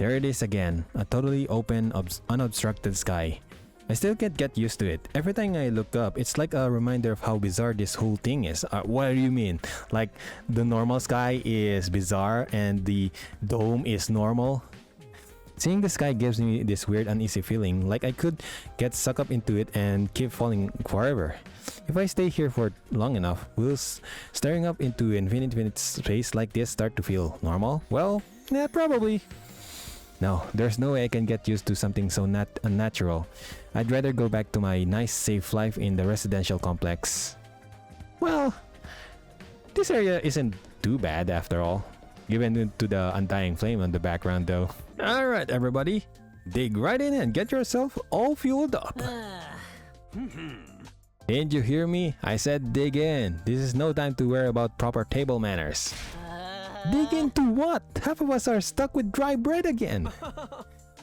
There it is again, a totally open, unobstructed sky. I still can't get used to it. Every time I look up, it's like a reminder of how bizarre this whole thing is. What do you mean? Like, the normal sky is bizarre and the dome is normal? Seeing the sky gives me this weird uneasy feeling, like I could get sucked up into it and keep falling forever. If I stay here for long enough, will staring up into infinite space like this start to feel normal? Well, yeah, probably. No, there's no way I can get used to something so unnatural. I'd rather go back to my nice safe life in the residential complex. Well, this area isn't too bad after all, given to the undying flame on the background though. Alright everybody, dig right in and get yourself all fueled up. Didn't you hear me? I said dig in. This is no time to worry about proper table manners. Dig into what? Half of us are stuck with dry bread again.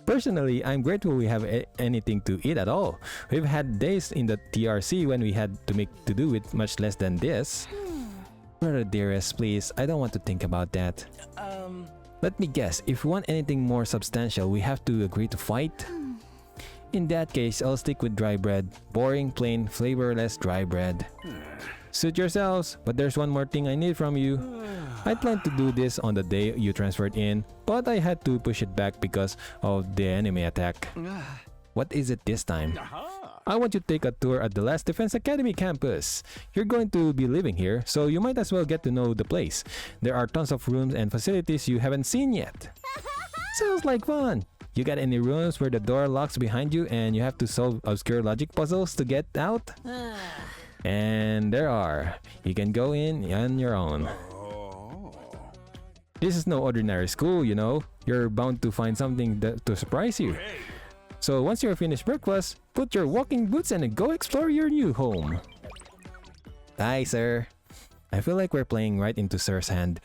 Personally, I'm grateful we have anything to eat at all. We've had days in the TRC when we had to make to do with much less than this. Brother dearest, please, I don't want to think about that. Let me guess, if we want anything more substantial, we have to agree to fight? In that case, I'll stick with dry bread. Boring, plain, flavorless dry bread. Suit yourselves, but there's one more thing I need from you. I planned to do this on the day you transferred in, but I had to push it back because of the enemy attack. What is it this time? I want you to take a tour at the last Defense Academy campus. You're going to be living here, so you might as well get to know the place. There are tons of rooms and facilities you haven't seen yet. Sounds like fun. You got any rooms where the door locks behind you and you have to solve obscure logic puzzles to get out? And there are. You can go in on your own. This is no ordinary school, you know. You're bound to find something to surprise you. So once you're finished breakfast, put your walking boots and go explore your new home. Hi, sir. I feel like we're playing right into Sir's hand,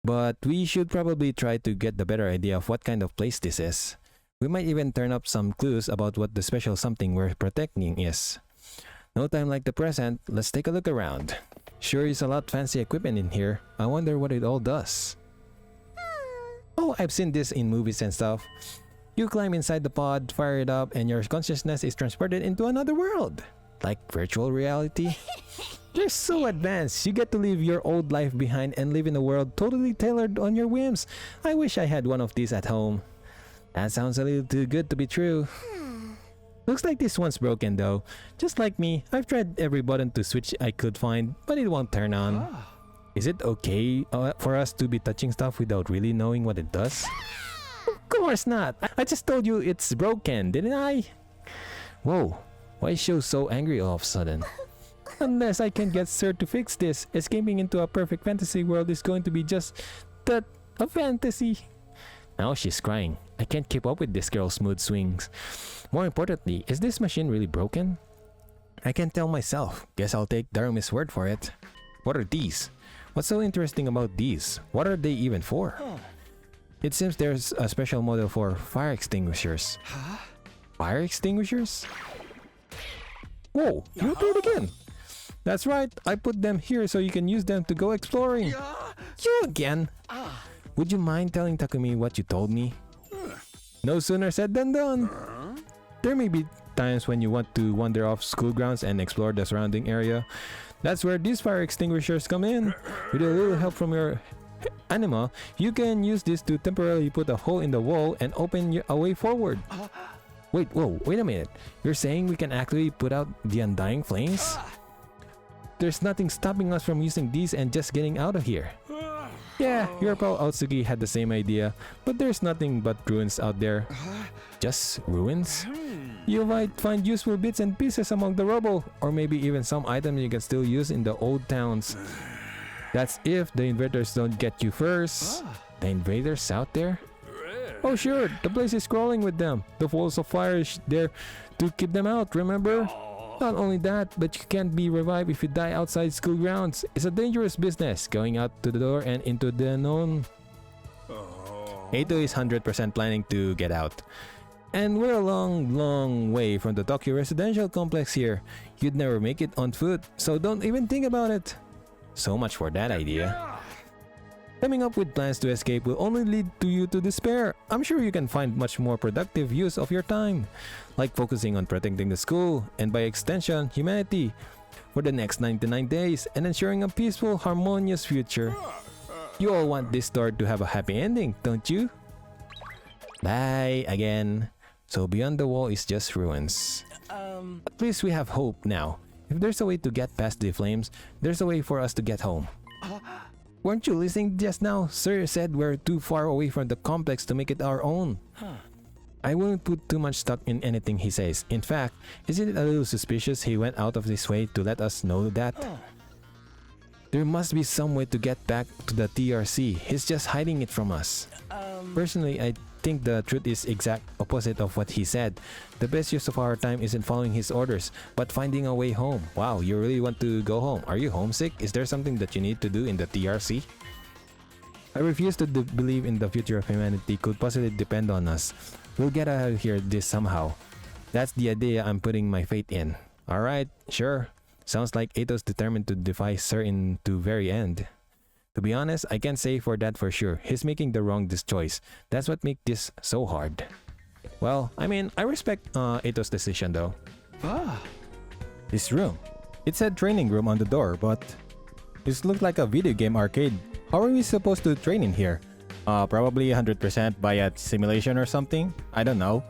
but we should probably try to get the better idea of what kind of place this is. We might even turn up some clues about what the special something we're protecting is. No time like the present, let's take a look around. Sure is a lot fancy equipment in here. I wonder what it all does. Oh, I've seen this in movies and stuff. You climb inside the pod, fire it up, and your consciousness is transported into another world. Like virtual reality. You're so advanced. You get to leave your old life behind and live in a world totally tailored on your whims. I wish I had one of these at home. That sounds a little too good to be true. Looks like this one's broken though. Just like me, I've tried every button to switch I could find, but it won't turn on. Is it okay for us to be touching stuff without really knowing what it does? Of course not! I just told you it's broken, didn't I? Whoa, why is Sho so angry all of a sudden? Unless I can get Sir to fix this, escaping into a perfect fantasy world is going to be just that, a fantasy. Now she's crying. I can't keep up with this girl's mood swings. More importantly, is this machine really broken? I can't tell myself. Guess I'll take Darumi's word for it. What are these? What's so interesting about these? What are they even for? It seems there's a special model for fire extinguishers. Fire extinguishers? Whoa, you did it again! That's right, I put them here so you can use them to go exploring. You again! Would you mind telling Takumi what you told me? No sooner said than done. There may be times when you want to wander off school grounds and explore the surrounding area. That's where these fire extinguishers come in. With a little help from your anima, you can use this to temporarily put a hole in the wall and open a way forward. Wait a minute. You're saying we can actually put out the undying flames? There's nothing stopping us from using these and just getting out of here. Yeah, your pal Otsugi had the same idea, but there's nothing but ruins out there. Just ruins? You might find useful bits and pieces among the rubble, or maybe even some items you can still use in the old towns. That's if the invaders don't get you first. The invaders out there? Oh sure, the place is crawling with them. The walls of fire is there to keep them out, remember? Not only that, but you can't be revived if you die outside school grounds. It's a dangerous business, going out to the door and into the unknown. Eito is 100% planning to get out. And we're a long way from the Tokyo residential complex here. You'd never make it on foot, so don't even think about it. So much for that idea. Coming up with plans to escape will only lead you to despair. I'm sure you can find much more productive use of your time, like focusing on protecting the school, and by extension, humanity, for the next 99 days, and ensuring a peaceful, harmonious future. You all want this story to have a happy ending, don't you? Bye again. So beyond the wall is just ruins. At least we have hope now. If there's a way to get past the flames, there's a way for us to get home. Weren't you listening just now? Sir said we're too far away from the complex to make it our own. I wouldn't put too much stock in anything he says. In fact, isn't it a little suspicious he went out of his way to let us know that? There must be some way to get back to the TRC. He's just hiding it from us. Personally, I think the truth is exact opposite of what he said. The best use of our time isn't following his orders, but finding a way home. Wow, you really want to go home? Are you homesick? Is there something that you need to do in the TRC? I refuse to believe in the future of humanity could possibly depend on us. We'll get out of here this somehow. That's the idea I'm putting my faith in. Alright, sure. Sounds like Ato's determined to defy Sir into very end. To be honest, I can't say for that for sure. He's making the wrong choice. That's what makes this so hard. Well, I mean, I respect Ato's decision though. This room. It said training room on the door, but this looked like a video game arcade. How are we supposed to train in here? Probably 100% by a simulation or something? I don't know.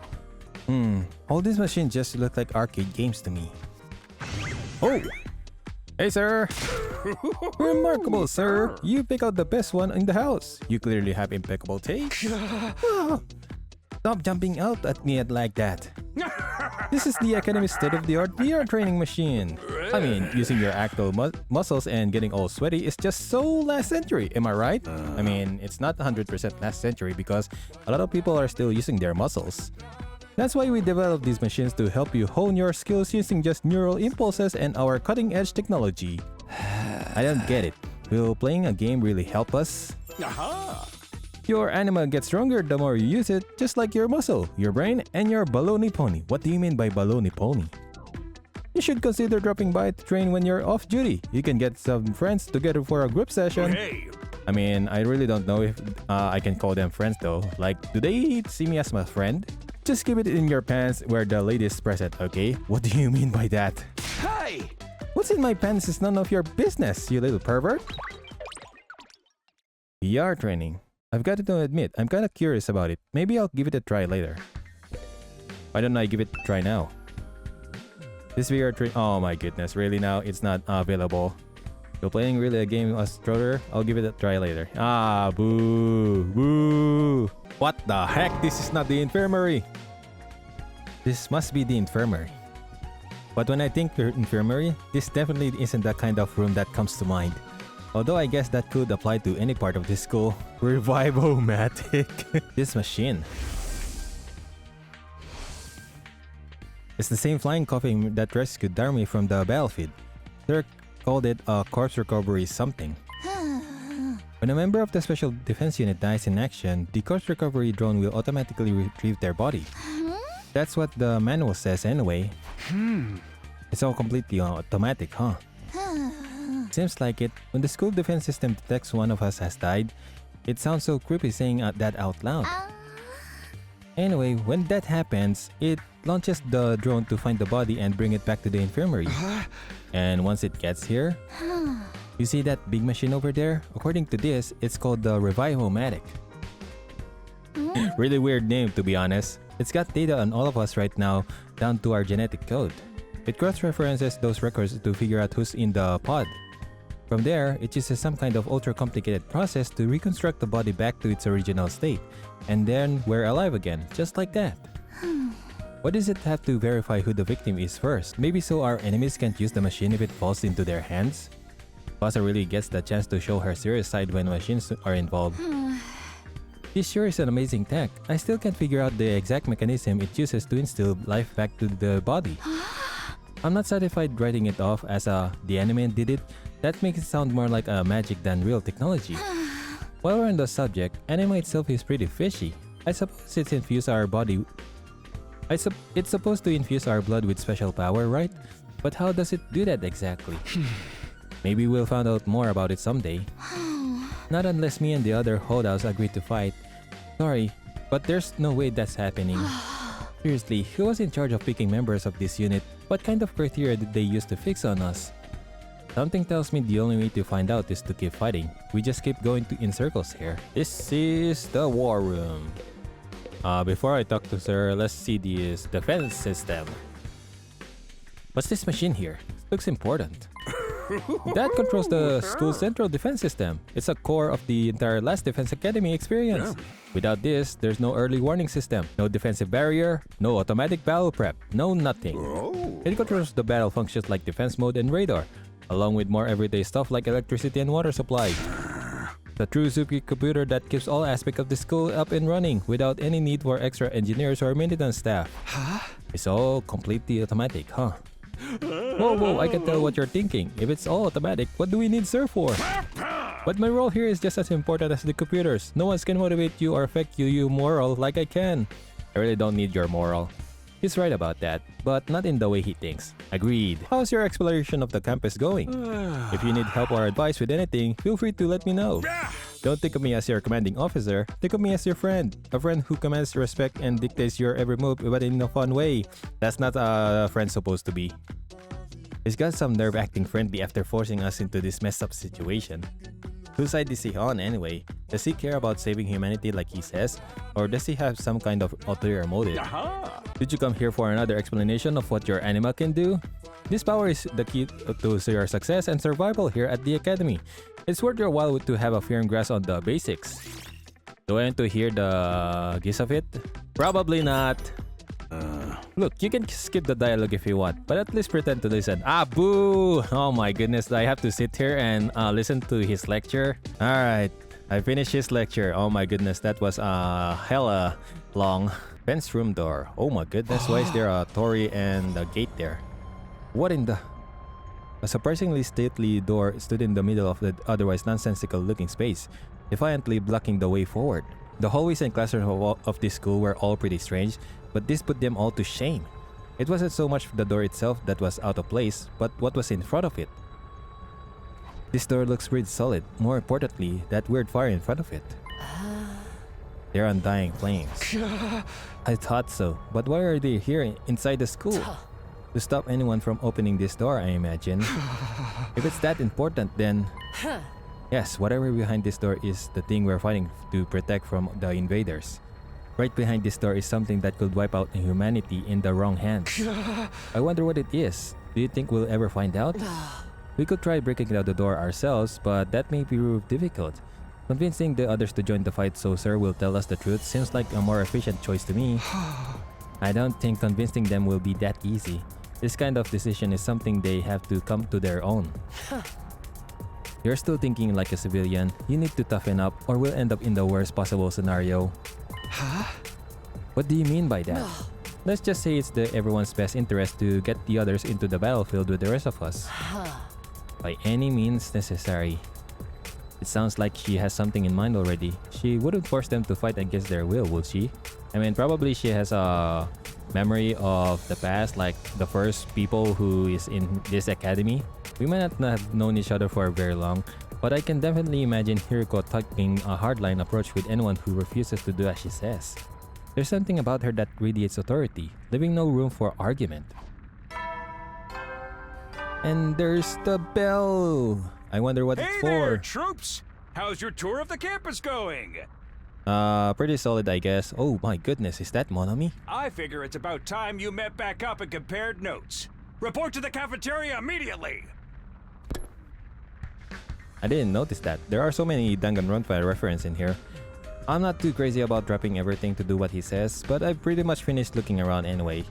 All these machines just look like arcade games to me. Oh! Hey, sir! Remarkable, sir! You pick out the best one in the house. You clearly have impeccable taste. Stop jumping out at me like that. This is the Academy's state-of-the-art VR training machine. I mean, using your actual muscles and getting all sweaty is just so last century, am I right? I mean, it's not 100% last century because a lot of people are still using their muscles. That's why we developed these machines to help you hone your skills using just neural impulses and our cutting-edge technology. I don't get it. Will playing a game really help us? Your anima gets stronger the more you use it, just like your muscle, your brain, and your baloney pony. What do you mean by baloney pony? You should consider dropping by to train when you're off duty. You can get some friends together for a group session. I mean, I really don't know if I can call them friends though. Like, do they see me as my friend? Just keep it in your pants where the ladies present, okay? What do you mean by that? Hey! What's in my pants is none of your business, you little pervert. VR training. I've got to admit, I'm kind of curious about it. Maybe I'll give it a try later. Why don't I give it a try now? This VR training... Oh my goodness, really now? It's not available. You're playing really a game as Stroller? I'll give it a try later. Ah, boo! Boo! What the heck? This is not the infirmary! This must be the infirmary. But when I think infirmary, this definitely isn't the kind of room that comes to mind. Although I guess that could apply to any part of this school. Revive-O-Matic. This machine. It's the same flying coffin that rescued Darmy from the battlefield. Sir called it a corpse recovery something. When a member of the Special Defense Unit dies in action, the corpse recovery drone will automatically retrieve their body. That's what the manual says anyway. It's all completely automatic, huh? Seems like it. When the school defense system detects one of us has died, it sounds so creepy saying that out loud. Anyway, when that happens, it launches the drone to find the body and bring it back to the infirmary. And once it gets here, you see that big machine over there? According to this, it's called the Revive-O-Matic. Really weird name, to be honest. It's got data on all of us right now, down to our genetic code. It cross-references those records to figure out who's in the pod. From there, it uses some kind of ultra-complicated process to reconstruct the body back to its original state. And then we're alive again, just like that. Why does it have to verify who the victim is first? Maybe so our enemies can't use the machine if it falls into their hands? Plaza really gets the chance to show her serious side when machines are involved. This sure is an amazing tech. I still can't figure out the exact mechanism it uses to instill life back to the body. I'm not satisfied writing it off as the anime did it. That makes it sound more like a magic than real technology. While we're on the subject, anime itself is pretty fishy. I suppose it's infused our body. It's supposed to infuse our blood with special power, right? But how does it do that exactly? Maybe we'll find out more about it someday. Not unless me and the other holdouts agree to fight. Sorry, but there's no way that's happening. Seriously, who was in charge of picking members of this unit? What kind of criteria did they use to fix on us? Something tells me the only way to find out is to keep fighting. We just keep going in circles here. This is the war room. Before I talk to Sir, let's see this defense system. What's this machine here? Looks important. That controls the school's central defense system. It's a core of the entire last Defense Academy experience. Without this, there's no early warning system, no defensive barrier, no automatic battle prep, no nothing. It controls the battle functions like defense mode and radar, along with more everyday stuff like electricity and water supply. The true supercomputer that keeps all aspects of the school up and running without any need for extra engineers or maintenance staff. It's all completely automatic, huh? Whoa, I can tell what you're thinking. If it's all automatic, what do we need Sir for? But my role here is just as important as the computers. No one can motivate you or affect you moral like I can. I really don't need your moral. He's right about that, but not in the way he thinks. Agreed. How's your exploration of the campus going? If you need help or advice with anything, feel free to let me know. Don't think of me as your commanding officer. Think of me as your friend. A friend who commands respect and dictates your every move, but in a fun way. That's not a friend supposed to be. He's got some nerve acting friendly after forcing us into this messed up situation. Whose side is he on anyway? Does he care about saving humanity like he says? Or does he have some kind of ulterior motive? Did you come here for another explanation of what your animal can do? This power is the key to your success and survival here at the Academy. It's worth your while to have a firm grasp on the basics. Do I want to hear the gist of it? Probably not. Look, you can skip the dialogue if you want, but at least pretend to listen. Ah, boo! Oh my goodness, I have to sit here and listen to his lecture. Alright, I finished his lecture. Oh my goodness, that was hella long. Fence room door. Oh my goodness, why is there a Tory and a gate there? What in the... A surprisingly stately door stood in the middle of the otherwise nonsensical looking space, defiantly blocking the way forward. The hallways and classrooms of this school were all pretty strange, but this put them all to shame. It wasn't so much the door itself that was out of place, but what was in front of it. This door looks pretty solid. More importantly, that weird fire in front of it. They're undying flames. I thought so, but why are they here inside the school? To stop anyone from opening this door, I imagine. If it's that important, then... Yes, whatever behind this door is the thing we're fighting to protect from the invaders. Right behind this door is something that could wipe out humanity in the wrong hands. I wonder what it is. Do you think we'll ever find out? We could try breaking down the door ourselves, but that may prove difficult. Convincing the others to join the fight so Sir will tell us the truth seems like a more efficient choice to me. I don't think convincing them will be that easy. This kind of decision is something they have to come to their own. You're still thinking like a civilian. You need to toughen up or we'll end up in the worst possible scenario. What do you mean by that? Let's just say it's everyone's best interest to get the others into the battlefield with the rest of us. By any means necessary. It sounds like she has something in mind already. She wouldn't force them to fight against their will, would she? I mean, probably she has a memory of the past, like the first people who is in this academy. We might not have known each other for very long, but I can definitely imagine Hiriko taking a hardline approach with anyone who refuses to do as she says. There's something about her that radiates authority, leaving no room for argument. And there's the bell! I wonder what it's for. Hey there, troops! How's your tour of the campus going? Pretty solid, I guess. Oh my goodness, is that Monami? I figure it's about time you met back up and compared notes. Report to the cafeteria immediately! I didn't notice that. There are so many Danganronpa references in here. I'm not too crazy about dropping everything to do what he says, but I've pretty much finished looking around anyway.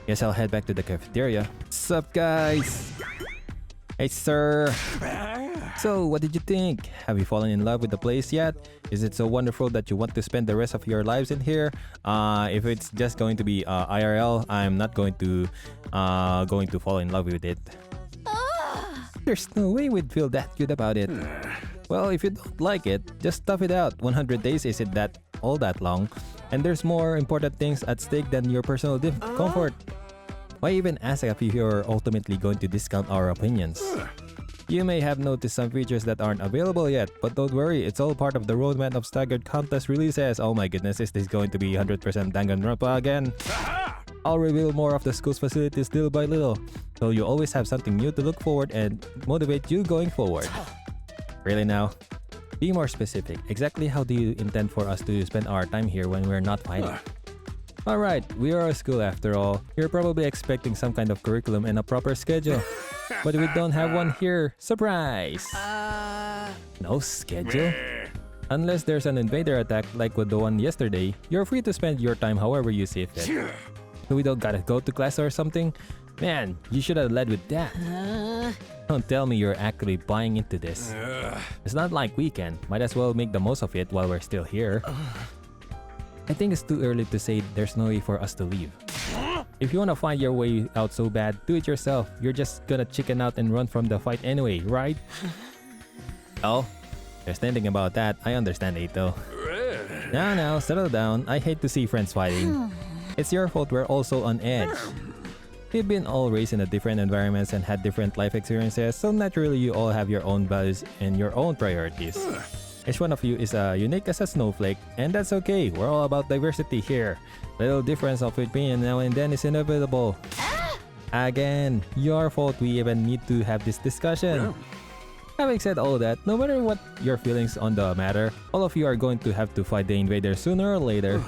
Guess I'll head back to the cafeteria. Sup guys? Hey sir! So, what did you think? Have you fallen in love with the place yet? Is it so wonderful that you want to spend the rest of your lives in here? If it's just going to be IRL, I'm not going to fall in love with it. There's no way we'd feel that good about it. Well, if you don't like it, just tough it out. 100 days isn't that all that long, and there's more important things at stake than your personal comfort. Why even ask if you're ultimately going to discount our opinions? You may have noticed some features that aren't available yet, but don't worry, it's all part of the roadmap of staggered contest releases. Oh my goodness, is this going to be 100% Danganronpa again? I'll reveal more of the school's facilities little by little, so you always have something new to look forward and motivate you going forward. Really now? Be more specific. Exactly how do you intend for us to spend our time here when we're not fighting? Alright, we are a school after all. You're probably expecting some kind of curriculum and a proper schedule. But we don't have one here. Surprise! No schedule? Unless there's an invader attack like with the one yesterday, you're free to spend your time however you see fit. So we don't gotta go to class or something? Man, you should have led with that. Don't tell me you're actually buying into this. It's not like we can. Might as well make the most of it while we're still here. I think it's too early to say there's no way for us to leave. If you wanna find your way out so bad, do it yourself. You're just gonna chicken out and run from the fight anyway, right? Oh, there's nothing about that. I understand, Eito. Now, settle down. I hate to see friends fighting. It's your fault we're also on edge. We've been all raised in different environments and had different life experiences, so naturally you all have your own values and your own priorities. Each one of you is unique as a snowflake, and that's okay. We're all about diversity here. Little difference of opinion now and then is inevitable. Again, your fault we even need to have this discussion. Having said all that, no matter what your feelings on the matter, all of you are going to have to fight the invaders sooner or later.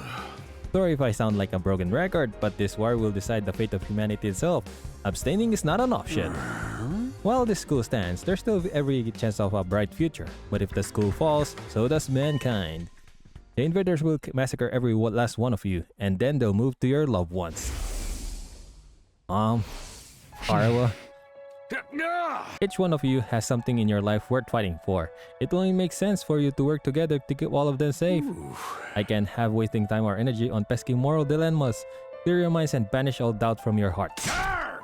Sorry if I sound like a broken record, but this war will decide the fate of humanity itself. Abstaining is not an option. While this school stands, there's still every chance of a bright future. But if the school falls, so does mankind. The invaders will massacre every last one of you, and then they'll move to your loved ones. Arawa. Each one of you has something in your life worth fighting for. It only makes sense for you to work together to keep all of them safe. I can't have wasting time or energy on pesky moral dilemmas. Clear your minds and banish all doubt from your hearts.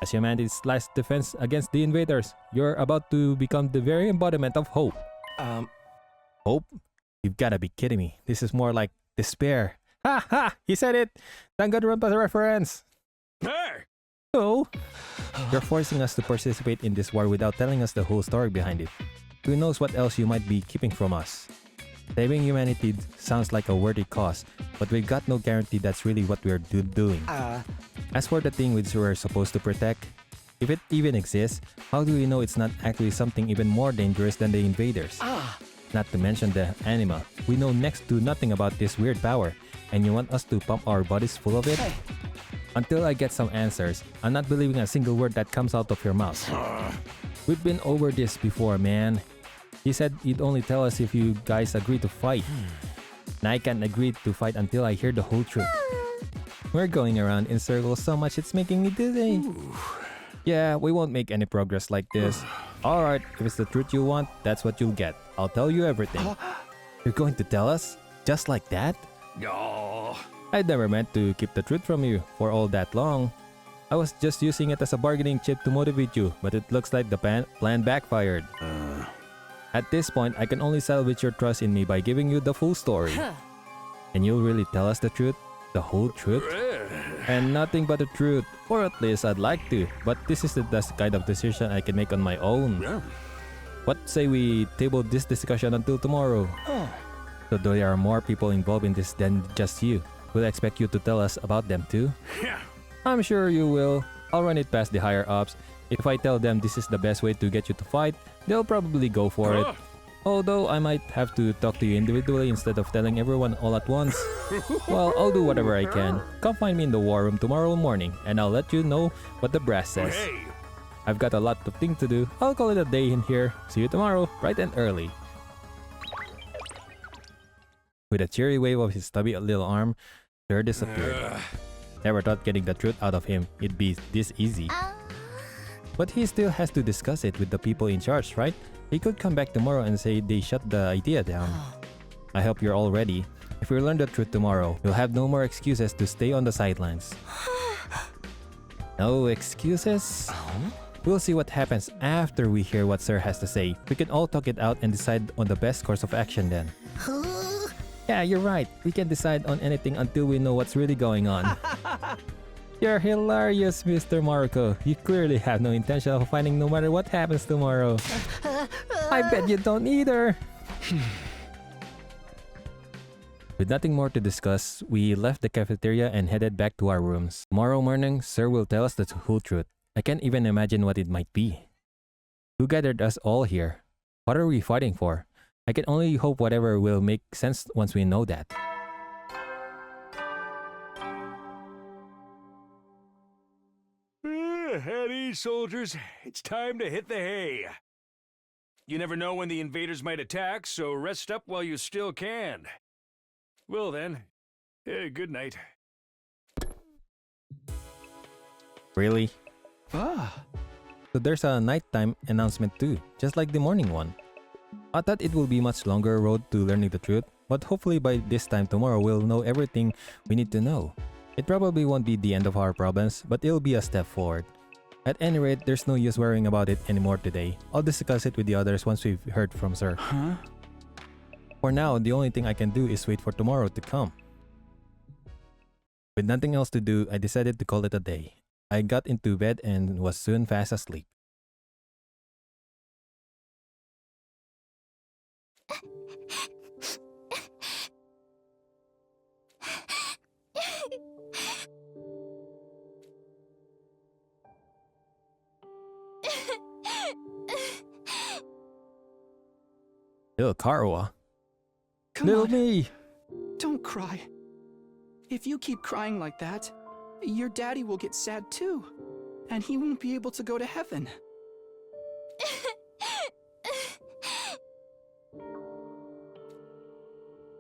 As humanity's last defense against the invaders, you're about to become the very embodiment of hope. Hope? You've gotta be kidding me. This is more like despair. Ha ha! He said it! Danganronpa reference! Hey! Oh! You're forcing us to participate in this war without telling us the whole story behind it. Who knows what else you might be keeping from us? Saving humanity sounds like a worthy cause, but we've got no guarantee that's really what we're doing. As for the thing which we're supposed to protect, if it even exists, how do we know it's not actually something even more dangerous than the invaders? Not to mention the anima. We know next to nothing about this weird power, and you want us to pump our bodies full of it? Until I get some answers, I'm not believing a single word that comes out of your mouth. We've been over this before, man. He said he'd only tell us if you guys agree to fight. And I can't agree to fight until I hear the whole truth. We're going around in circles so much it's making me dizzy. Yeah, we won't make any progress like this. Alright, if it's the truth you want, that's what you'll get. I'll tell you everything. You're going to tell us? Just like that? No. I'd never meant to keep the truth from you for all that long. I was just using it as a bargaining chip to motivate you, but it looks like the plan backfired. At this point, I can only salvage your trust in me by giving you the full story. And you'll really tell us the truth? The whole truth? And nothing but the truth. Or at least I'd like to, but this is the best kind of decision I can make on my own. What say we table this discussion until tomorrow? So there are more people involved in this than just you. We'll expect you to tell us about them too. I'm sure you will. I'll run it past the higher ups. If I tell them this is the best way to get you to fight, they'll probably go for it. Although I might have to talk to you individually instead of telling everyone all at once. Well, I'll do whatever I can. Come find me in the war room tomorrow morning and I'll let you know what the brass says. I've got a lot of things to do. I'll call it a day in here. See you tomorrow, bright and early. With a cheery wave of his stubby little arm, Sir disappeared. Never thought getting the truth out of him it'd be this easy. But he still has to discuss it with the people in charge, right? He could come back tomorrow and say they shut the idea down. I hope you're all ready. If we learn the truth tomorrow, you'll have no more excuses to stay on the sidelines. No excuses? We'll see what happens after we hear what Sir has to say. We can all talk it out and decide on the best course of action then. Yeah, you're right. We can decide on anything until we know what's really going on. You're hilarious, Mr. Maruko. You clearly have no intention of fighting no matter what happens tomorrow. I bet you don't either. With nothing more to discuss, we left the cafeteria and headed back to our rooms. Tomorrow morning, Sir will tell us the whole truth. I can't even imagine what it might be. Who gathered us all here? What are we fighting for? I can only hope whatever will make sense once we know that. At ease, soldiers. It's time to hit the hay. You never know when the invaders might attack, so rest up while you still can. Well then, good night. Really? Ah, So there's a nighttime announcement too, just like the morning one. I thought it will be much longer road to learning the truth, but hopefully by this time tomorrow we'll know everything we need to know. It probably won't be the end of our problems, but it'll be a step forward. At any rate, there's no use worrying about it anymore today. I'll discuss it with the others once we've heard from Sir. huh? For now, the only thing I can do is wait for tomorrow to come. With nothing else to do, I decided to call it a day. I got into bed and was soon fast asleep. Little Karawa. Come Little on, me. don't cry. If you keep crying like that, your daddy will get sad too. And he won't be able to go to heaven.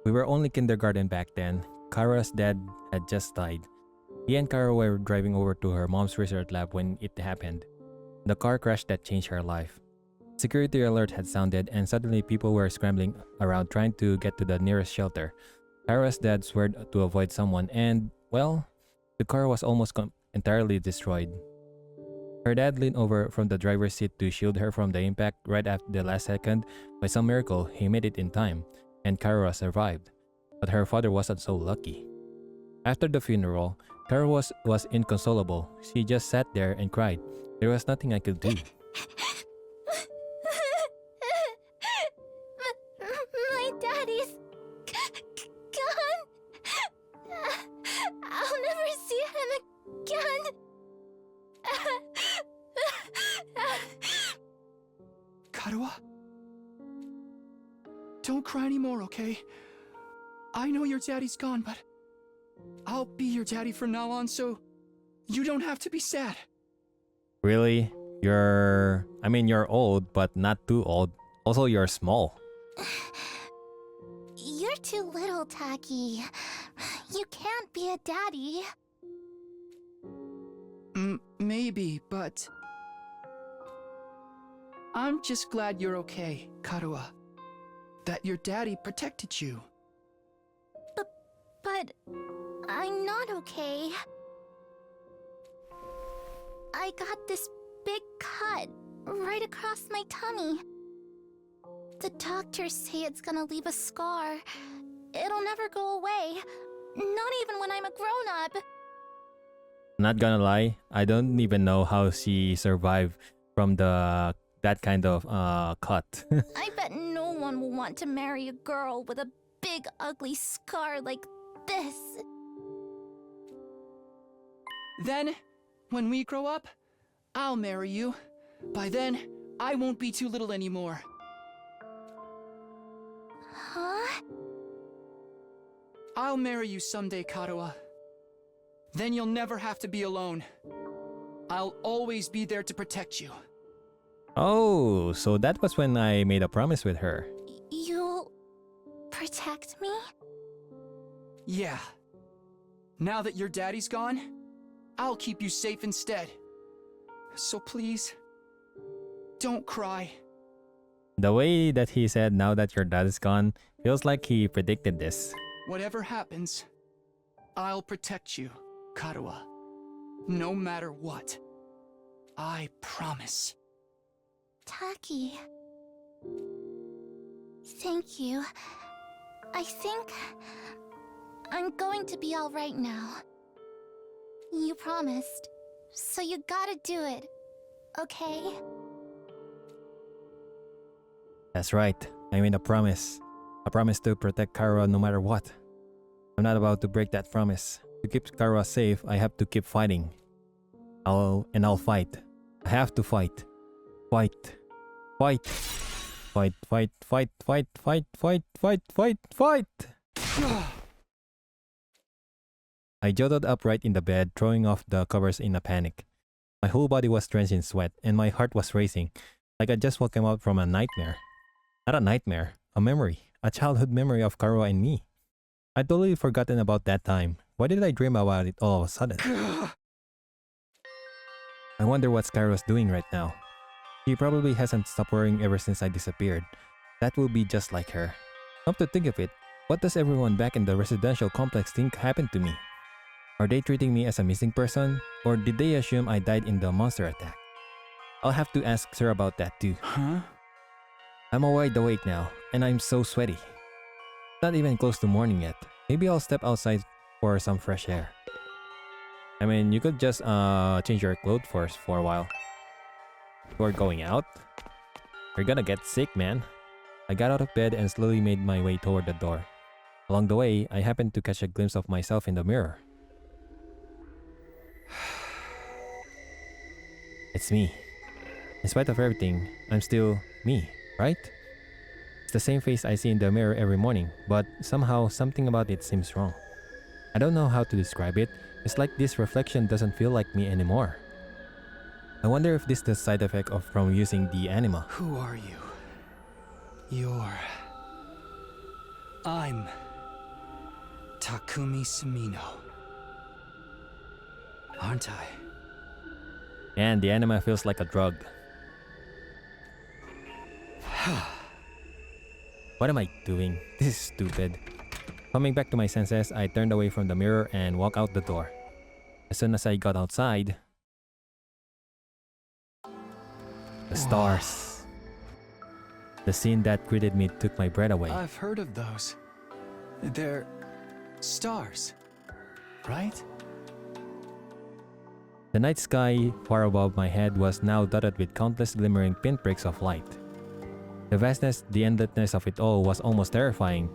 We were only kindergarten back then. Kara's dad had just died. He and Kara were driving over to her mom's research lab when it happened. The car crash that changed her life. Security alert had sounded and suddenly people were scrambling around trying to get to the nearest shelter. Kara's dad swore to avoid someone and, well, the car was almost entirely destroyed. Her dad leaned over from the driver's seat to shield her from the impact right after the last second. By some miracle, he made it in time, and Kara survived. But her father wasn't so lucky. After the funeral, Kara was inconsolable. She just sat there and cried. There was nothing I could do. My daddy's gone. I'll never see him again. Karawa? Don't cry anymore, okay? I know your daddy's gone, but I'll be your daddy from now on, so you don't have to be sad. Really? You're old, but not too old. Also, you're small. You're too little, Taki. You can't be a daddy. Maybe, but I'm just glad you're okay, Karawa. That your daddy protected you. But I'm not okay. I got this big cut right across my tummy. The doctors say it's gonna leave a scar. It'll never go away. Not even when I'm a grown-up. Not gonna lie, I don't even know how she survived from that kind of cut. I bet no one will want to marry a girl with a big ugly scar like this. Then, when we grow up, I'll marry you. By then, I won't be too little anymore. Huh? I'll marry you someday, Karawa. Then you'll never have to be alone. I'll always be there to protect you. Oh, so that was when I made a promise with her. You'll protect me? Yeah. Now that your daddy's gone, I'll keep you safe instead. So please, don't cry. The way that he said now that your dad is gone feels like he predicted this. Whatever happens, I'll protect you, Karawa. No matter what. I promise. Taki. Thank you. I think I'm going to be all right now. You promised, so you gotta do it, okay? That's right. I made a promise. A promise to protect Karua no matter what. I'm not about to break that promise. To keep Karua safe, I have to keep fighting. I'll fight. I have to fight. Fight. Fight. Fight, fight, fight, fight, fight, fight, fight, fight, fight. I jolted upright in the bed, throwing off the covers in a panic. My whole body was drenched in sweat, and my heart was racing, like I just woke out from a nightmare. Not a nightmare, a memory. A childhood memory of Karua and me. I'd totally forgotten about that time. Why did I dream about it all of a sudden? I wonder what Karua's doing right now. She probably hasn't stopped worrying ever since I disappeared. That will be just like her. Come to think of it, what does everyone back in the residential complex think happened to me? Are they treating me as a missing person? Or did they assume I died in the monster attack? I'll have to ask Sir about that too. Huh? I'm wide awake now, and I'm so sweaty. Not even close to morning yet. Maybe I'll step outside for some fresh air. I mean, you could just change your clothes first for a while. Before going out. You're gonna get sick, man. I got out of bed and slowly made my way toward the door. Along the way, I happened to catch a glimpse of myself in the mirror. It's me. In spite of everything, I'm still me, right? It's the same face I see in the mirror every morning, but somehow something about it seems wrong. I don't know how to describe it. It's like this reflection doesn't feel like me anymore. I wonder if this is the side effect of from using the anima. Who are you? I'm Takumi Sumino. Aren't I? And the anima feels like a drug. What am I doing? This is stupid. Coming back to my senses, I turned away from the mirror and walked out the door. As soon as I got outside, the stars. The scene that greeted me took my breath away. I've heard of those. They're stars, right? The night sky far above my head was now dotted with countless glimmering pinpricks of light. The vastness, the endlessness of it all was almost terrifying,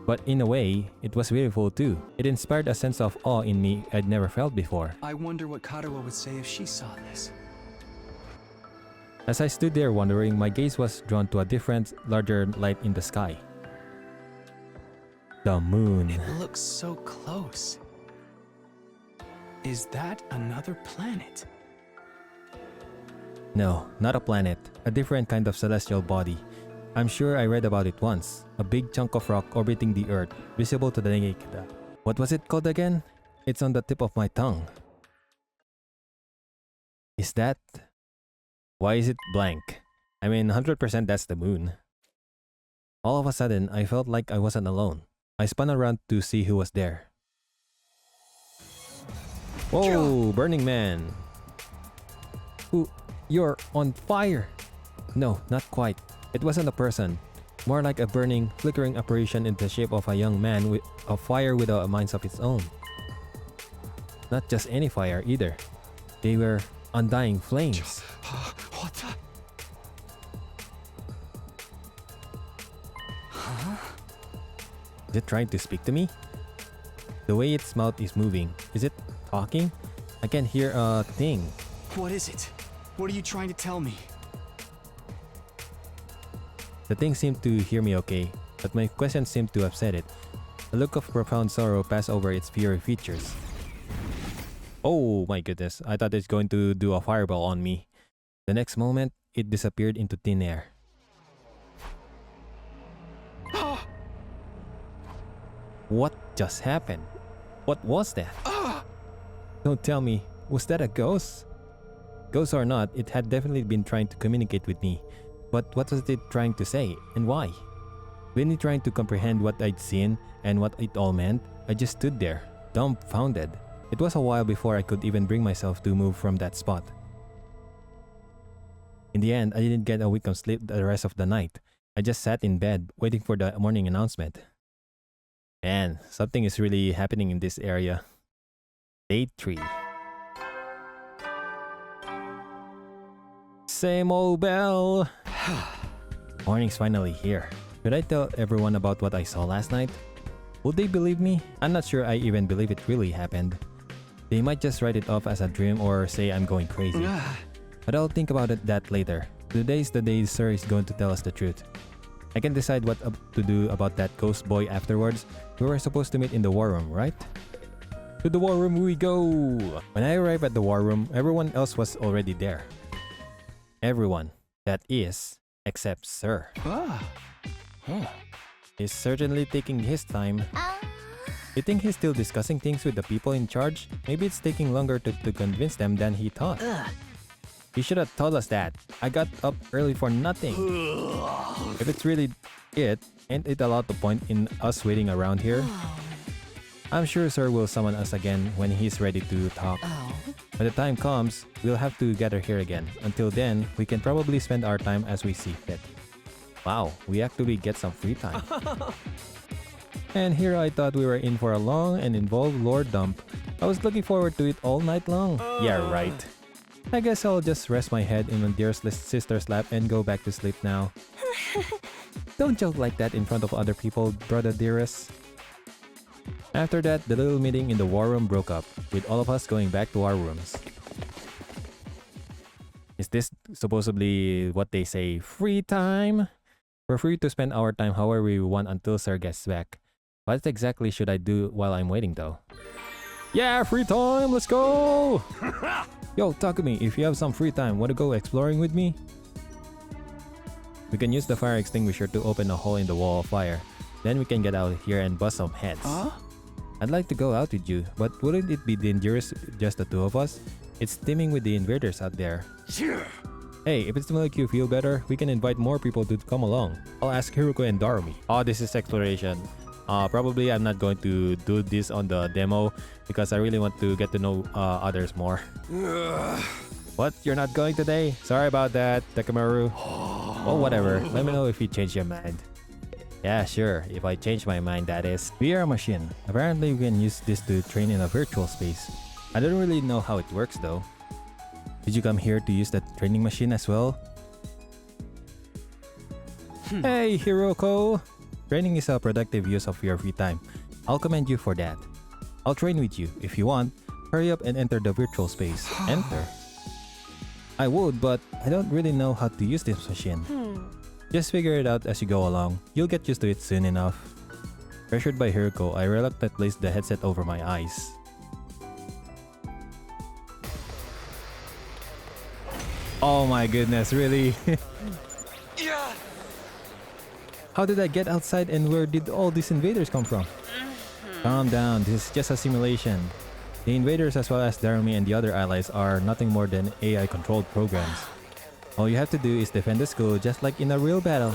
but in a way, it was beautiful too. It inspired a sense of awe in me I'd never felt before. I wonder what Karua would say if she saw this. As I stood there wondering, my gaze was drawn to a different, larger light in the sky. The moon. It looks so close. Is that another planet? No, not a planet. A different kind of celestial body. I'm sure I read about it once. A big chunk of rock orbiting the Earth, visible to the naked eye. What was it called again? It's on the tip of my tongue. Is that... Why is it blank? I mean, 100% that's the moon. All of a sudden, I felt like I wasn't alone. I spun around to see who was there. Whoa, Burning Man! Ooh, you're on fire! No, not quite. It wasn't a person. More like a burning, flickering apparition in the shape of a young man with a fire with a mind of its own. Not just any fire either. They were undying flames. What the? Huh? Is it trying to speak to me? The way its mouth is moving. Is it talking? I can hear a thing. What is it? What are you trying to tell me? The thing seemed to hear me okay, but my question seemed to upset it. A look of profound sorrow passed over its fiery features. Oh my goodness, I thought it's going to do a fireball on me. The next moment, it disappeared into thin air. What just happened? What was that? Don't tell me, was that a ghost? Ghost or not, it had definitely been trying to communicate with me. But what was it trying to say, and why? Really trying to comprehend what I'd seen and what it all meant, I just stood there, dumbfounded. It was a while before I could even bring myself to move from that spot. In the end, I didn't get a wink of sleep the rest of the night. I just sat in bed, waiting for the morning announcement. Man, something is really happening in this area. Day 3. Same old bell. Morning's finally here. Should I tell everyone about what I saw last night? Would they believe me? I'm not sure I even believe it really happened. They might just write it off as a dream or say I'm going crazy. But I'll think about that later. Today's the day Sir is going to tell us the truth. I can decide what to do about that ghost boy afterwards. We were supposed to meet in the war room, right? To the war room we go! When I arrived at the war room, everyone else was already there. Everyone, that is, except Sir. He's certainly taking his time. You think he's still discussing things with the people in charge? Maybe it's taking longer to convince them than he thought. He should have told us that. I got up early for nothing. If it's really it, ain't it allowed to point in us waiting around here? I'm sure Sir will summon us again when he's ready to talk. When the time comes, we'll have to gather here again. Until then, we can probably spend our time as we see fit. Wow, we actually get some free time. And here I thought we were in for a long and involved lore dump. I was looking forward to it all night long. Yeah, right. I guess I'll just rest my head in my dear sister's lap and go back to sleep now. Don't joke like that in front of other people, brother dearest. After that, the little meeting in the war room broke up, with all of us going back to our rooms. Is this supposedly what they say, free time? We're free to spend our time however we want until Sir gets back. What exactly should I do while I'm waiting though? Yeah, free time, let's go! Yo, talk to me, if you have some free time, want to go exploring with me? We can use the fire extinguisher to open a hole in the wall of fire. Then we can get out here and bust some heads. I'd like to go out with you, but wouldn't it be dangerous just the two of us? It's teeming with the invaders out there. Hey, if it's to make you feel better, we can invite more people to come along. I'll ask Hiruko and Darumi. Oh, this is exploration. Probably I'm not going to do this on the demo because I really want to get to know others more. What? You're not going today? Sorry about that, Takamaru. Well, whatever. Let me know if you change your mind. Yeah, sure. If I change my mind, that is. VR machine. Apparently, we can use this to train in a virtual space. I don't really know how it works though. Did you come here to use that training machine as well? Hey, Hiroko! Training is a productive use of your free time. I'll commend you for that. I'll train with you. If you want, hurry up and enter the virtual space. Enter. I would, but I don't really know how to use this machine. Just figure it out as you go along. You'll get used to it soon enough. Pressured by Hiroko, I reluctantly placed the headset over my eyes. Oh my goodness, really? How did I get outside and where did all these invaders come from? Calm down, this is just a simulation. The invaders as well as Darumi and the other allies are nothing more than AI-controlled programs. All you have to do is defend the school just like in a real battle.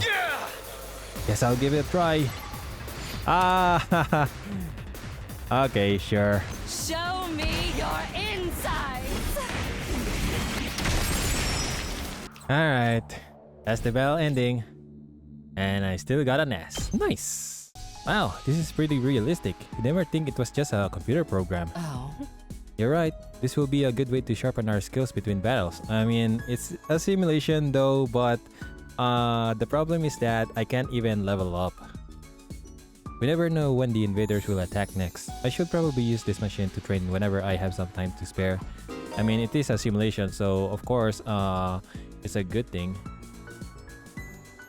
Guess I'll give it a try. Okay, sure. Show me your insides! Alright, that's the battle ending. And I still got an S. Nice! Wow, this is pretty realistic. You never think it was just a computer program. Oh. You're right, this will be a good way to sharpen our skills between battles. I mean, it's a simulation though, but the problem is that I can't even level up. We never know when the invaders will attack next. I should probably use this machine to train whenever I have some time to spare. I mean, it is a simulation, so of course, it's a good thing.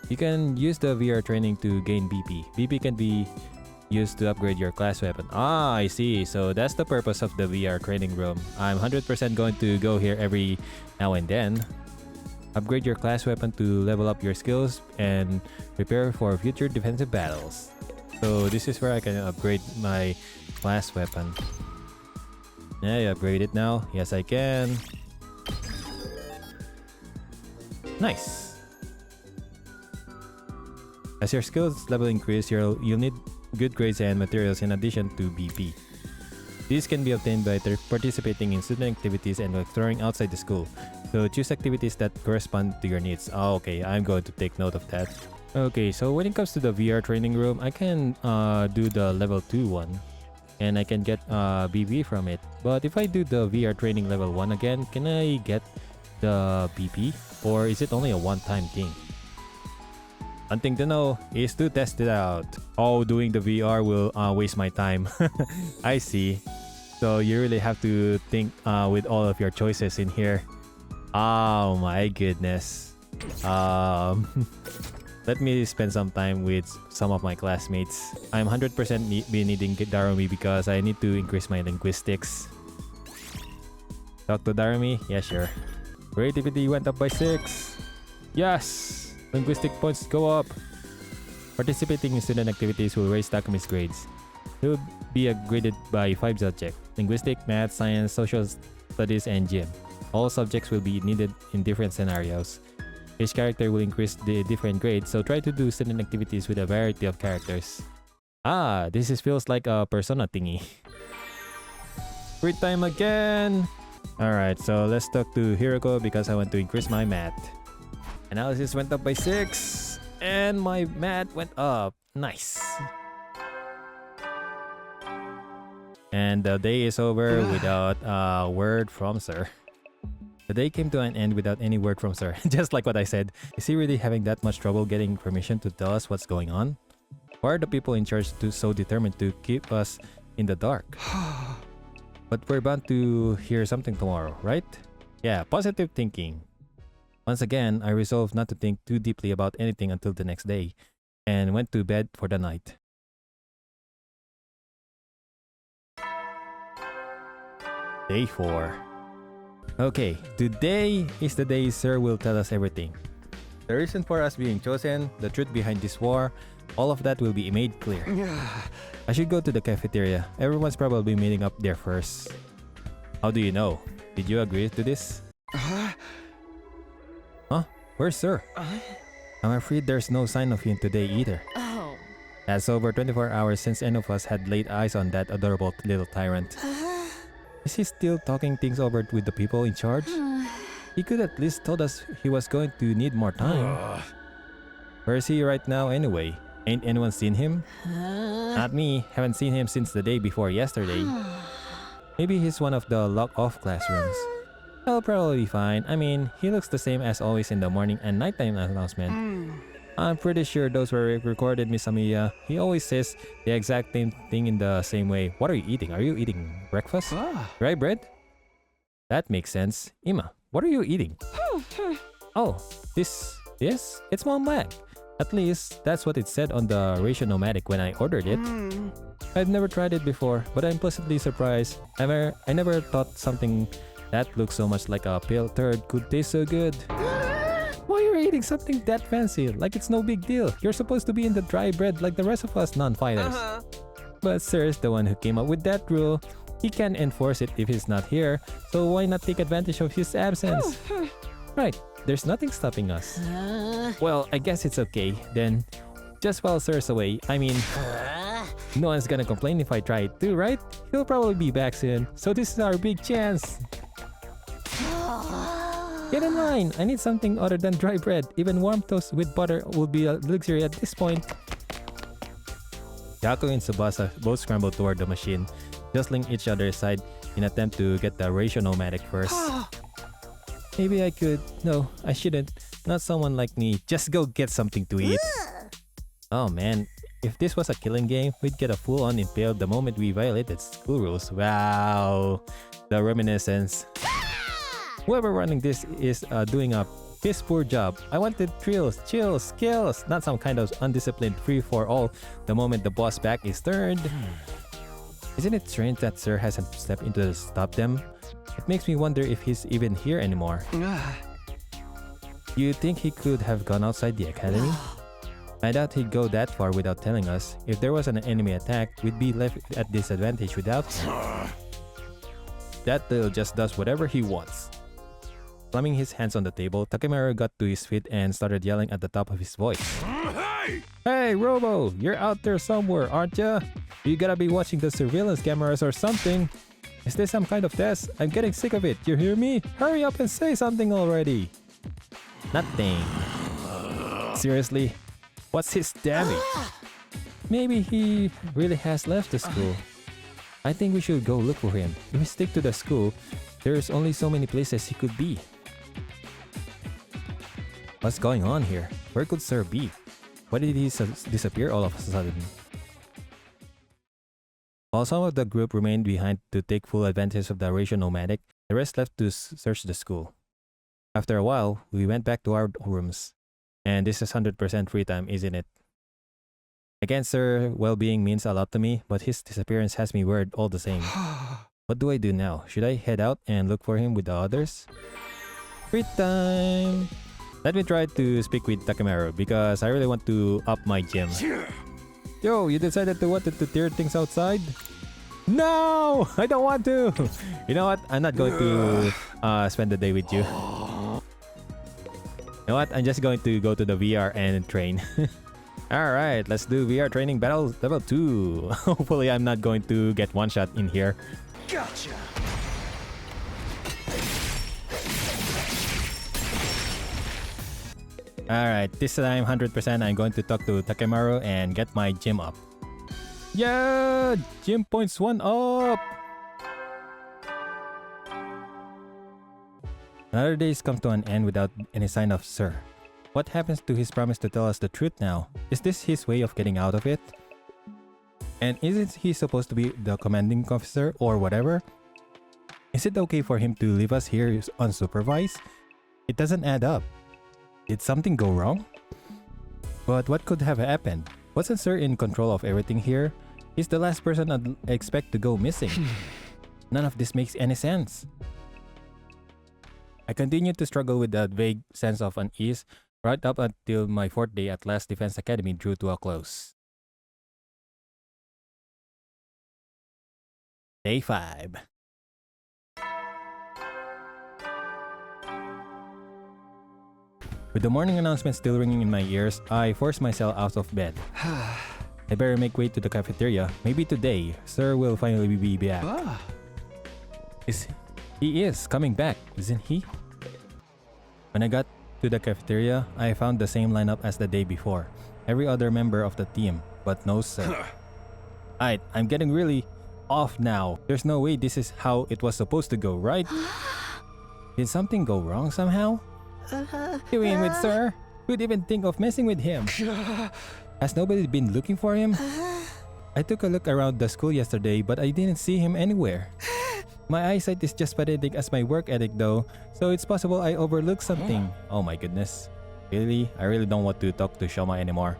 You can use the VR training to gain BP. BP can be used to upgrade your class weapon. Ah, I see. So that's the purpose of the VR training room. I'm 100% going to go here every now and then. Upgrade your class weapon to level up your skills and prepare for future defensive battles. So this is where I can upgrade my class weapon. Yeah, I upgrade it now. Yes, I can. Nice. As your skills level increase, you'll need good grades and materials in addition to BP. These can be obtained by participating in student activities and exploring outside the school. So choose activities that correspond to your needs. Oh, okay, I'm going to take note of that. Okay, so when it comes to the VR training room, I can do the level 2 one. And I can get BP from it. But if I do the VR training level 1 again, can I get the BP? Or is it only a one-time thing? One thing to know is to test it out. Oh, doing the VR will waste my time. I see. So you really have to think with all of your choices in here. Oh my goodness. Let me spend some time with some of my classmates. I'm 100% be needing Darumi because I need to increase my linguistics. Talk to Darumi? Yeah, sure. Creativity went up by 6. Yes! Linguistic points go up. Participating in student activities will raise Takumi's grades. He will be graded by 5 subjects: linguistic, math, science, social studies, and gym. All subjects will be needed in different scenarios. Each character will increase the different grades, so try to do student activities with a variety of characters. Ah, feels like a Persona thingy. Free time again! Alright, so let's talk to Hiroko because I want to increase my math. Analysis went up by 6, and my math went up. Nice. And the day is over without a word from sir. The day came to an end without any word from sir. Just like what I said. Is he really having that much trouble getting permission to tell us what's going on? Why are the people in charge so determined to keep us in the dark? But we're bound to hear something tomorrow, right? Yeah, positive thinking. Once again, I resolved not to think too deeply about anything until the next day, and went to bed for the night. Day 4. Okay, today is the day Sir will tell us everything. The reason for us being chosen, the truth behind this war, all of that will be made clear. I should go to the cafeteria. Everyone's probably meeting up there first. How do you know? Did you agree to this? Huh? Where's Sir? I'm afraid there's no sign of him today either. Oh. That's over 24 hours since any of us had laid eyes on that adorable little tyrant. Is he still talking things over with the people in charge? He could at least told us he was going to need more time. Where is he right now anyway? Ain't anyone seen him? Not me. Haven't seen him since the day before yesterday. Maybe he's one of the locked-off classrooms. He'll probably be fine. I mean, he looks the same as always in the morning and nighttime announcement. I'm pretty sure those were recorded, Miss Amiya. He always says the exact same thing in the same way. What are you eating? Are you eating breakfast? Dry bread? That makes sense. Ima, what are you eating? Oh, this? It's Mom Bag. At least, that's what it said on the Ration Nomadic when I ordered it. I've never tried it before, but I'm pleasantly surprised. I never thought something that looks so much like a pale turd could taste so good. Why are you eating something that fancy? Like it's no big deal. You're supposed to be in the dry bread like the rest of us non-fighters. But Sir's the one who came up with that rule. He can't enforce it if he's not here, so why not take advantage of his absence? Right, there's nothing stopping us. Well, I guess it's okay, then. Just while Sir's away, I mean... No one's gonna complain if I try it too, right? He'll probably be back soon, so this is our big chance. Get in line! I need something other than dry bread. Even warm toast with butter would be a luxury at this point. Yaku and Tsubasa both scrambled toward the machine, jostling each other aside in attempt to get the Ration Nomadic first. Maybe I could. No, I shouldn't. Not someone like me. Just go get something to eat. Oh man, if this was a killing game, we'd get a full-on impaled the moment we violated school rules. Wow, the reminiscence. Whoever running this is doing a piss-poor job. I wanted thrills, chills, skills, not some kind of undisciplined free-for-all the moment the boss back is turned. Isn't it strange that Sir hasn't stepped in to stop them? It makes me wonder if he's even here anymore. You think he could have gone outside the academy? I doubt he'd go that far without telling us. If there was an enemy attack, we'd be left at disadvantage without him. That little just does whatever he wants. Slamming his hands on the table, Takemaru got to his feet and started yelling at the top of his voice. Hey, Robo! You're out there somewhere, aren't ya? You gotta be watching the surveillance cameras or something. Is this some kind of test? I'm getting sick of it. You hear me? Hurry up and say something already. Nothing. Seriously? What's his damage? Maybe he really has left the school. I think we should go look for him. If we stick to the school, there's only so many places he could be. What's going on here? Where could Sir be? Why did he disappear all of a sudden? While some of the group remained behind to take full advantage of the ratio nomadic, the rest left to search the school. After a while, we went back to our rooms. And this is 100% free time, isn't it? Again, sir, well-being means a lot to me, but his disappearance has me worried all the same. What do I do now? Should I head out and look for him with the others? Free time! Let me try to speak with Takemaru because I really want to up my gym. Yo, you decided to wanted to tear things outside? No! I don't want to! You know what? I'm not going to spend the day with you. You know what? I'm just going to go to the VR and train. Alright, let's do VR training battle level 2. Hopefully I'm not going to get one shot in here. Gotcha. Alright, this time 100% I'm going to talk to Takemaru and get my gym up. Yeah! Gym points 1 up! Another day's come to an end without any sign of Sir. What happens to his promise to tell us the truth now? Is this his way of getting out of it? And isn't he supposed to be the commanding officer or whatever? Is it okay for him to leave us here unsupervised? It doesn't add up. Did something go wrong? But what could have happened? Wasn't Sir in control of everything here? He's the last person I'd expect to go missing. None of this makes any sense. I continued to struggle with that vague sense of unease right up until my 4th day at Last Defense Academy drew to a close. Day 5. With the morning announcement still ringing in my ears, I forced myself out of bed. I better make way to the cafeteria. Maybe today, Sir will finally be back. He is coming back, isn't he? When I got to the cafeteria, I found the same lineup as the day before. Every other member of the team, but no Sir. Alright, I'm getting really off now. There's no way this is how it was supposed to go, right? Did something go wrong somehow? You in with Sir? Who'd even think of messing with him? Has nobody been looking for him? I took a look around the school yesterday, but I didn't see him anywhere. My eyesight is just pathetic as my work ethic though, so it's possible I overlooked something. Oh my goodness. Really? I really don't want to talk to Shoma anymore.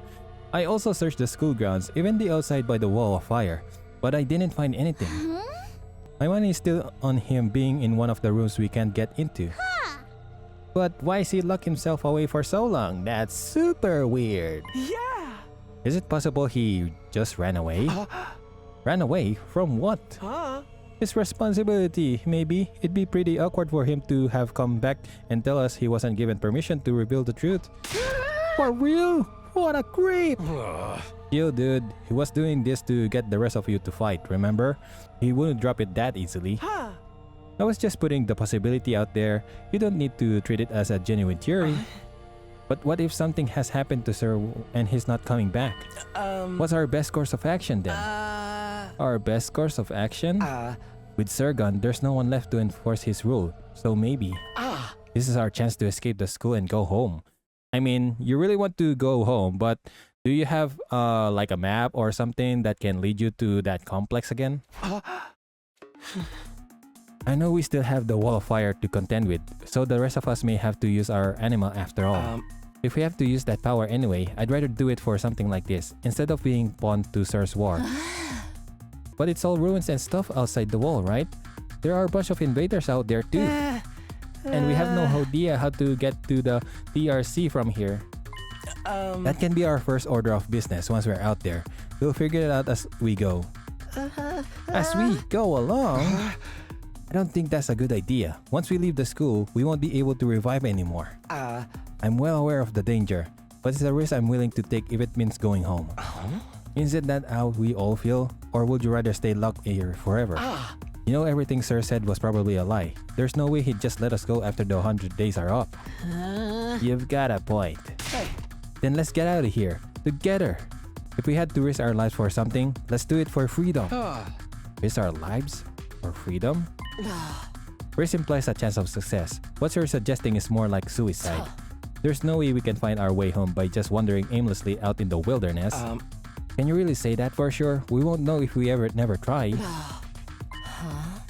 I also searched the school grounds, even the outside by the wall of fire, but I didn't find anything. My money is still on him being in one of the rooms we can't get into. But why is he locked himself away for so long? That's super weird. Yeah. Is it possible he just ran away? Ran away? From what? His responsibility, maybe. It'd be pretty awkward for him to have come back and tell us he wasn't given permission to reveal the truth. For real? What a creep! Yo dude, he was doing this to get the rest of you to fight, remember? He wouldn't drop it that easily. I was just putting the possibility out there. You don't need to treat it as a genuine theory. But what if something has happened to Sir and he's not coming back? What's our best course of action then? Our best course of action? With Sir gone, there's no one left to enforce his rule. So maybe this is our chance to escape the school and go home. I mean, you really want to go home, but do you have like a map or something that can lead you to that complex again? I know we still have the wall of fire to contend with, so the rest of us may have to use our animal after all. If we have to use that power anyway, I'd rather do it for something like this, instead of being pawn to Sir's war. But it's all ruins and stuff outside the wall, right? There are a bunch of invaders out there too. And we have no idea how to get to the DRC from here. That can be our first order of business once we're out there. We'll figure it out as we go. As we go along? I don't think that's a good idea. Once we leave the school, we won't be able to revive anymore. I'm well aware of the danger, but it's a risk I'm willing to take if it means going home. Isn't that how we all feel? Or would you rather stay locked here forever? You know everything Sir said was probably a lie. There's no way he'd just let us go after the 100 days are up. You've got a point. Then let's get out of here. Together. If we had to risk our lives for something, let's do it for freedom. Risk our lives? For freedom? Risk implies a chance of success. What you're suggesting is more like suicide. There's no way we can find our way home by just wandering aimlessly out in the wilderness. Can you really say that for sure? We won't know if we never try.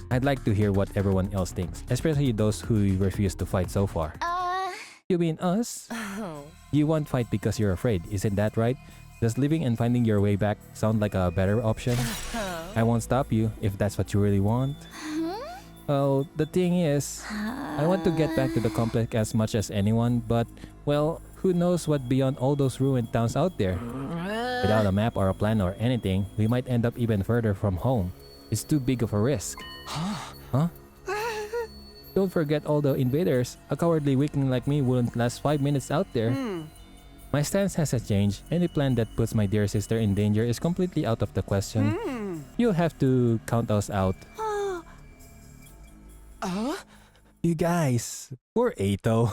I'd like to hear what everyone else thinks, especially those who refuse to fight so far. You mean us? You won't fight because you're afraid, isn't that right? Does living and finding your way back sound like a better option? I won't stop you if that's what you really want. Well, the thing is, I want to get back to the complex as much as anyone, but, well, who knows what beyond all those ruined towns out there? Without a map or a plan or anything, we might end up even further from home. It's too big of a risk. Huh? Don't forget all the invaders. A cowardly weakling like me wouldn't last 5 minutes out there. My stance hasn't changed. Any plan that puts my dear sister in danger is completely out of the question. You'll have to count us out. You guys, poor Eito.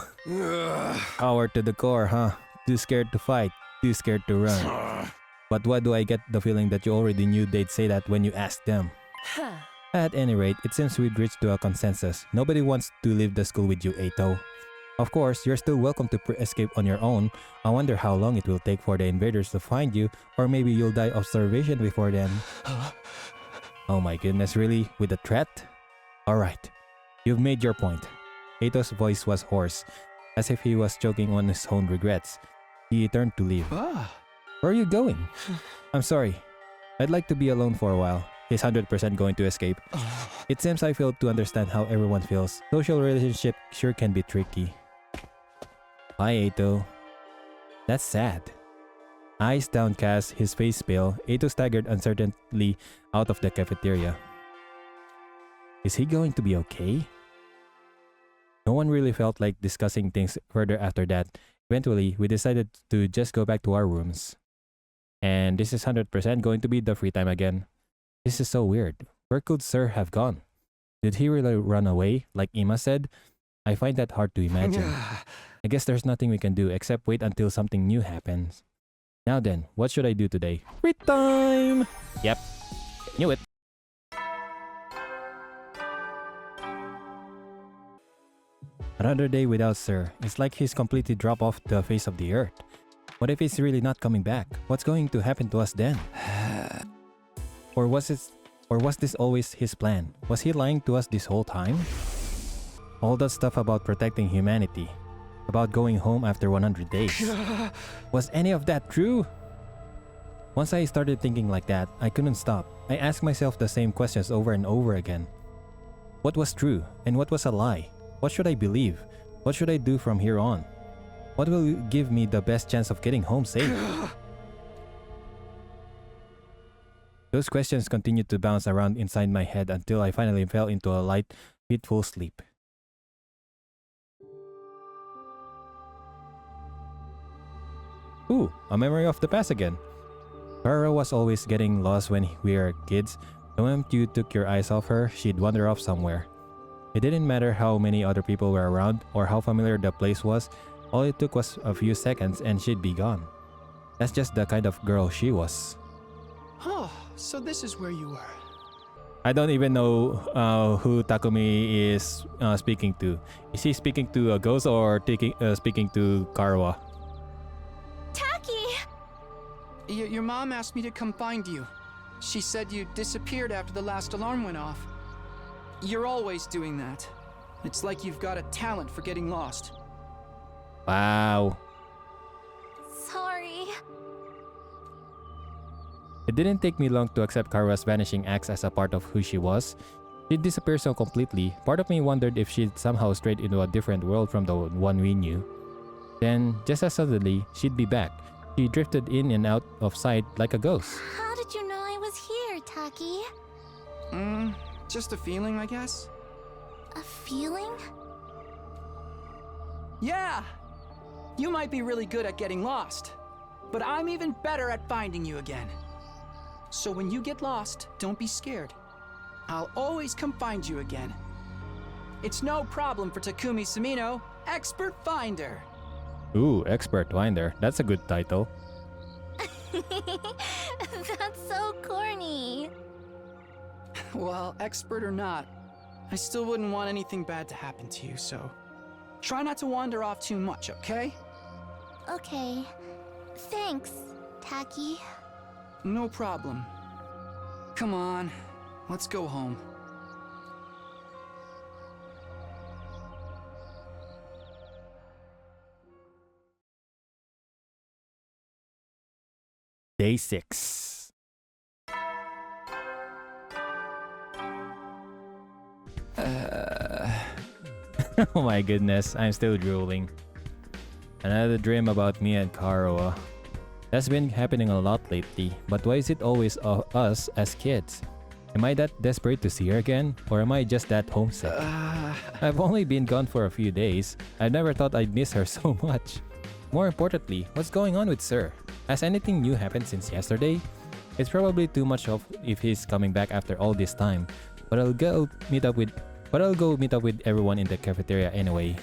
Coward to the core, huh? Too scared to fight, too scared to run. But why do I get the feeling that you already knew they'd say that when you asked them? At any rate, it seems we'd reached to a consensus. Nobody wants to leave the school with you, Eito. Of course, you're still welcome to escape on your own. I wonder how long it will take for the invaders to find you, or maybe you'll die of starvation before then. Oh my goodness, really? With a threat? Alright, you've made your point. Eito's voice was hoarse, as if he was choking on his own regrets. He turned to leave. Where are you going? I'm sorry. I'd like to be alone for a while. He's 100% going to escape. It seems I failed to understand how everyone feels. Social relationships sure can be tricky. Bye, Eito. That's sad. Eyes downcast, his face pale, Eito staggered uncertainly out of the cafeteria. Is he going to be okay? No one really felt like discussing things further after that. Eventually, we decided to just go back to our rooms. And this is 100% going to be the free time again. This is so weird. Where could Sir have gone? Did he really run away, like Ima said? I find that hard to imagine. I guess there's nothing we can do except wait until something new happens. Now then, what should I do today? Free time! Yep, knew it. Another day without Sir. It's like he's completely dropped off the face of the earth. What if he's really not coming back? What's going to happen to us then? Or was this always his plan? Was he lying to us this whole time? All that stuff about protecting humanity, about going home after 100 days. Was any of that true? Once I started thinking like that, I couldn't stop. I asked myself the same questions over and over again. What was true and what was a lie? What should I believe? What should I do from here on? What will give me the best chance of getting home safe? Those questions continued to bounce around inside my head until I finally fell into a light, peaceful sleep. Ooh, a memory of the past again. Kara was always getting lost when we were kids. The moment you took your eyes off her, she'd wander off somewhere. It didn't matter how many other people were around or how familiar the place was. All it took was a few seconds and she'd be gone. That's just the kind of girl she was. Oh, so this is where you were. I don't even know who Takumi is speaking to. Is he speaking to a ghost or speaking to Karawa? Taki! Your mom asked me to come find you. She said you disappeared after the last alarm went off. You're always doing that. It's like you've got a talent for getting lost. Wow. Sorry. It didn't take me long to accept Kara's vanishing acts as a part of who she was. She'd disappeared so completely, part of me wondered if she'd somehow strayed into a different world from the one we knew. Then, just as suddenly, she'd be back. She drifted in and out of sight like a ghost. How did you know I was here, Taki? Just a feeling, I guess. A feeling? Yeah! You might be really good at getting lost, but I'm even better at finding you again. So when you get lost, don't be scared. I'll always come find you again. It's no problem for Takumi Sumino, Expert Finder. Ooh, Expert Finder. That's a good title. That's so corny. Well, expert or not, I still wouldn't want anything bad to happen to you, so try not to wander off too much, okay? Okay. Thanks, Tacky. No problem. Come on, let's go home. Day 6. Oh my goodness, I'm still drooling. Another dream about me and Karo. That's been happening a lot lately, but why is it always us as kids? Am I that desperate to see her again, or am I just that homesick? I've only been gone for a few days. I never thought I'd miss her so much. More importantly, what's going on with Sir? Has anything new happened since yesterday? It's probably too much of if he's coming back after all this time, but I'll go meet up with everyone in the cafeteria anyway.